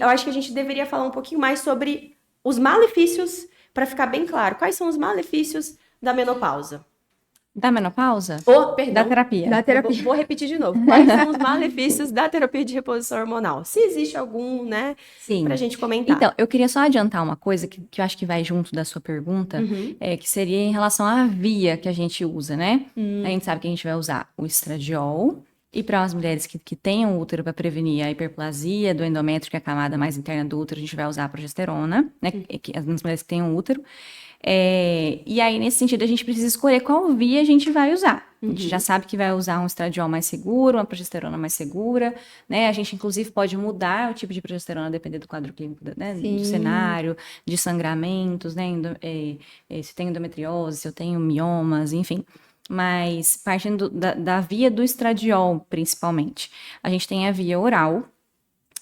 eu acho que a gente deveria falar um pouquinho mais sobre os malefícios, para ficar bem claro, quais são os malefícios da menopausa. Da menopausa? Oh, Da perdão, terapia. Da terapia. vou repetir de novo. Quais são os malefícios da terapia de reposição hormonal? Se existe algum, né, pra Sim. gente comentar. Então, eu queria só adiantar uma coisa que eu acho que vai junto da sua pergunta, que seria em relação à via que a gente usa, né? A gente sabe que a gente vai usar o estradiol, e para as mulheres que tenham útero para prevenir a hiperplasia do endométrio, que é a camada mais interna do útero, a gente vai usar a progesterona, né? As mulheres que tenham útero. E aí, nesse sentido, a gente precisa escolher qual via a gente vai usar. A gente já sabe que vai usar um estradiol mais seguro, uma progesterona mais segura, né? A gente, inclusive, pode mudar o tipo de progesterona dependendo do quadro clínico, né? Do cenário, de sangramentos, né? Se tem endometriose, se eu tenho miomas, enfim. Mas partindo da via do estradiol, principalmente. A gente tem a via oral,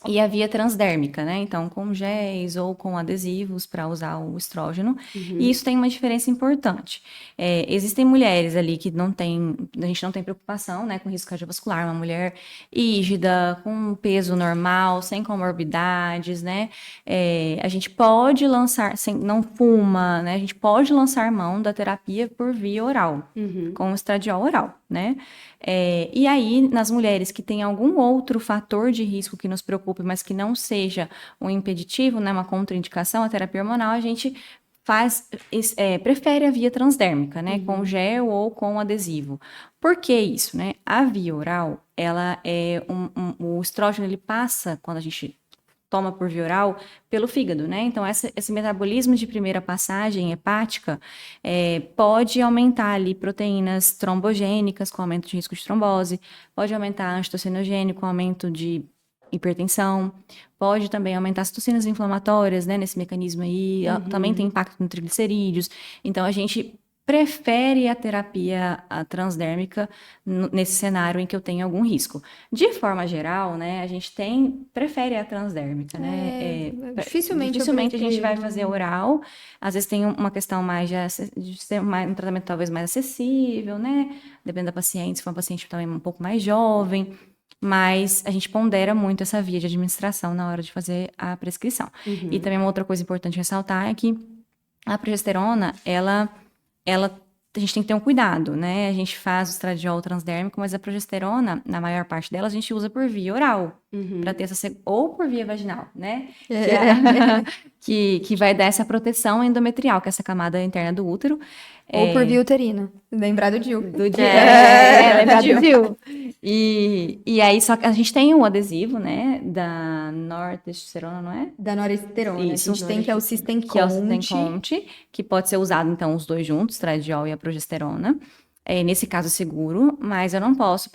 e a via transdérmica, né? Então, com géis ou com adesivos para usar o estrógeno. E isso tem uma diferença importante. Existem mulheres ali que a gente não tem preocupação, né, com risco cardiovascular, uma mulher rígida, com peso normal, sem comorbidades, né? A gente pode lançar, não fuma, né? A gente pode lançar mão da terapia por via oral, com o estradiol oral, né? E aí, nas mulheres que têm algum outro fator de risco que nos preocupe, mas que não seja um impeditivo, né, uma contraindicação à terapia hormonal, a gente prefere a via transdérmica, né, com gel ou com adesivo. Por que isso, né? A via oral, ela o estrógeno, ele passa, quando a gente toma por via oral, pelo fígado, né? Então, esse metabolismo de primeira passagem hepática pode aumentar ali proteínas trombogênicas com aumento de risco de trombose, pode aumentar antitocinogênico com aumento de hipertensão, pode também aumentar as citocinas inflamatórias, né? Nesse mecanismo aí, também tem impacto no triglicerídeos. Então, a gente prefere a terapia transdérmica nesse cenário em que eu tenho algum risco. De forma geral, né, a gente prefere a transdérmica, né? Dificilmente A gente vai fazer oral. Às vezes tem uma questão mais de ser um tratamento talvez mais acessível, né? Dependendo da paciente, se for uma paciente também um pouco mais jovem. Mas a gente pondera muito essa via de administração na hora de fazer a prescrição. E também uma outra coisa importante ressaltar é que a progesterona, a gente tem que ter um cuidado, né? A gente faz o estradiol transdérmico, mas a progesterona, na maior parte dela, a gente usa por via oral, para ter ou por via vaginal, né? Que vai dar essa proteção endometrial, que é essa camada interna do útero. Ou por via uterina. Lembrar do DIU. Lembrar do DIU. E aí, só que a gente tem um adesivo, né? Da nortestosterona, não é? Da noresterona. Isso, a gente tem que é o Systenconte. Que é o Systenconte, que pode ser usado, então, os dois juntos, estradiol e a progesterona. Nesse caso, seguro, mas eu não posso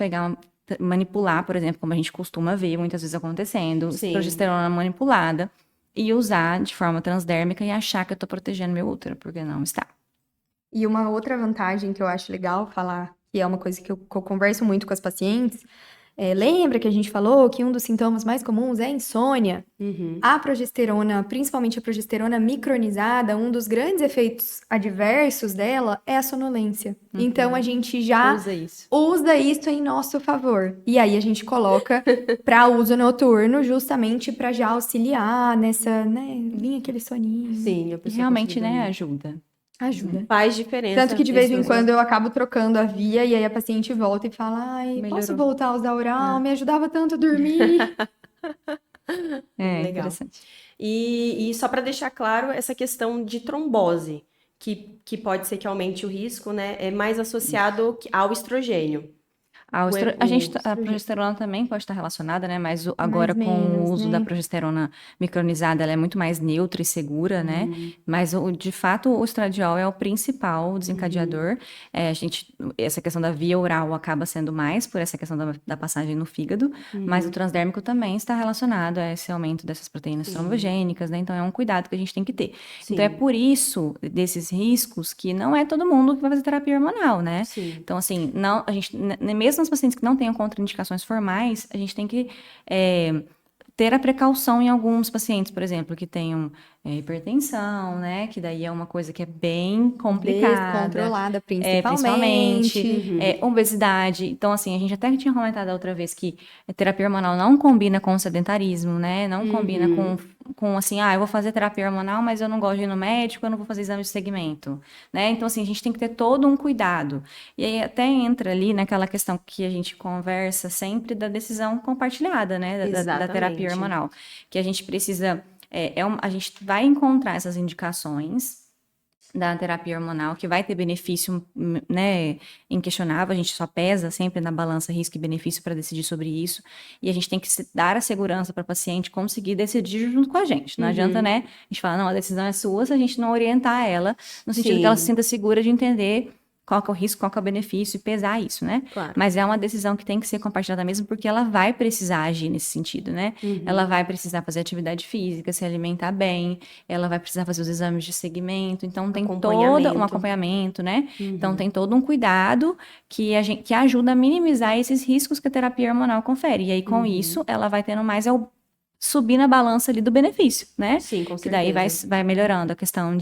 manipular, por exemplo, como a gente costuma ver muitas vezes acontecendo, progesterona manipulada, e usar de forma transdérmica e achar que eu tô protegendo meu útero, porque não está. E uma outra vantagem que eu acho legal falar, que é uma coisa que eu converso muito com as pacientes, lembra que a gente falou que um dos sintomas mais comuns é a insônia? A progesterona, principalmente a progesterona micronizada, um dos grandes efeitos adversos dela é a sonolência. Então, a gente já usa isso em nosso favor. E aí, a gente coloca para uso noturno, justamente para já auxiliar nessa, né, vir aquele soninho. Sim, realmente, né, ajuda. Faz diferença. Tanto que de vez em quando eu acabo trocando a via e aí a paciente volta e fala: ai, posso voltar a usar oral? Me ajudava tanto a dormir. Legal. Interessante. E só para deixar claro, essa questão de trombose, que pode ser que aumente o risco, né? É mais associado ao estrogênio. A progesterona também pode estar relacionada, né? Mas agora com o uso da progesterona micronizada, ela é muito mais neutra e segura, né? Mas, de fato, o estradiol é o principal desencadeador. Essa questão da via oral acaba sendo mais por essa questão da passagem no fígado, mas o transdérmico também está relacionado a esse aumento dessas proteínas trombogênicas, né? Então, é um cuidado que a gente tem que ter. Então, é por isso, desses riscos, que não é todo mundo que vai fazer terapia hormonal, né? Então, assim, mesmo as pacientes que não tenham contraindicações formais, a gente tem que ter a precaução em alguns pacientes, por exemplo, que tenham hipertensão, né? Que daí é uma coisa que é bem complicada. Descontrolada, Principalmente. principalmente. Obesidade. Então, assim, a gente até tinha comentado da outra vez que a terapia hormonal não combina com o sedentarismo, né? Não combina com assim, eu vou fazer terapia hormonal, mas eu não gosto de ir no médico, eu não vou fazer exame de segmento, né? Então, assim, a gente tem que ter todo um cuidado. E aí até entra ali naquela questão que a gente conversa sempre da decisão compartilhada, né? Da terapia hormonal. Que a gente precisa... a gente vai encontrar essas indicações da terapia hormonal, que vai ter benefício, né, inquestionável, a gente só pesa sempre na balança risco e benefício para decidir sobre isso, e a gente tem que dar a segurança para o paciente conseguir decidir junto com a gente. Não adianta, né, a gente falar, não, a decisão é sua, se a gente não orientar ela, no sentido que ela se sinta segura de entender qual que é o risco, qual que é o benefício e pesar isso, né? Claro. Mas é uma decisão que tem que ser compartilhada mesmo, porque ela vai precisar agir nesse sentido, né? Ela vai precisar fazer atividade física, se alimentar bem, ela vai precisar fazer os exames de segmento, então tem todo um acompanhamento, né? Então tem todo um cuidado que ajuda a minimizar esses riscos que a terapia hormonal confere. E aí, com isso, ela vai tendo mais subir na balança ali do benefício, né? Sim, com que certeza. daí vai melhorando a questão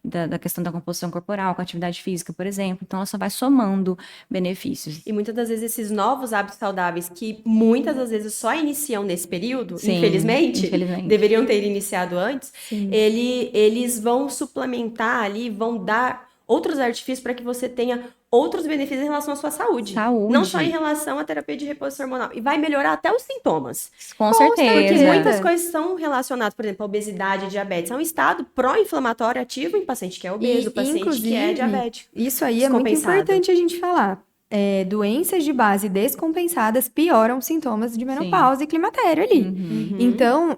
da questão da composição corporal, com a atividade física, por exemplo. Então, ela só vai somando benefícios. E muitas das vezes esses novos hábitos saudáveis que muitas das vezes só iniciam nesse período, Sim, infelizmente, deveriam ter iniciado antes, Sim. eles vão suplementar ali, vão dar outros artifícios para que você tenha outros benefícios em relação à sua saúde. Não só em relação à terapia de reposição hormonal. E vai melhorar até os sintomas. Com certeza. Muitas coisas são relacionadas, por exemplo, a obesidade e diabetes. É um estado pró-inflamatório ativo em paciente que é obeso, paciente que é diabético. Isso aí é muito importante a gente falar. Doenças de base descompensadas pioram sintomas de menopausa e climatério ali. Então,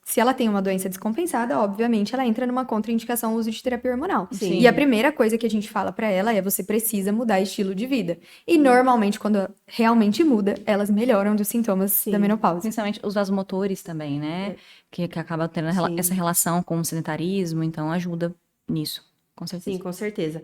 se ela tem uma doença descompensada, obviamente, ela entra numa contraindicação ao uso de terapia hormonal. Sim. E a primeira coisa que a gente fala pra ela é você precisa mudar estilo de vida. E normalmente, quando realmente muda, elas melhoram dos sintomas da menopausa. Principalmente os vasomotores também, né? Que acaba tendo essa relação com o sedentarismo, então ajuda nisso, com certeza. Sim, com certeza.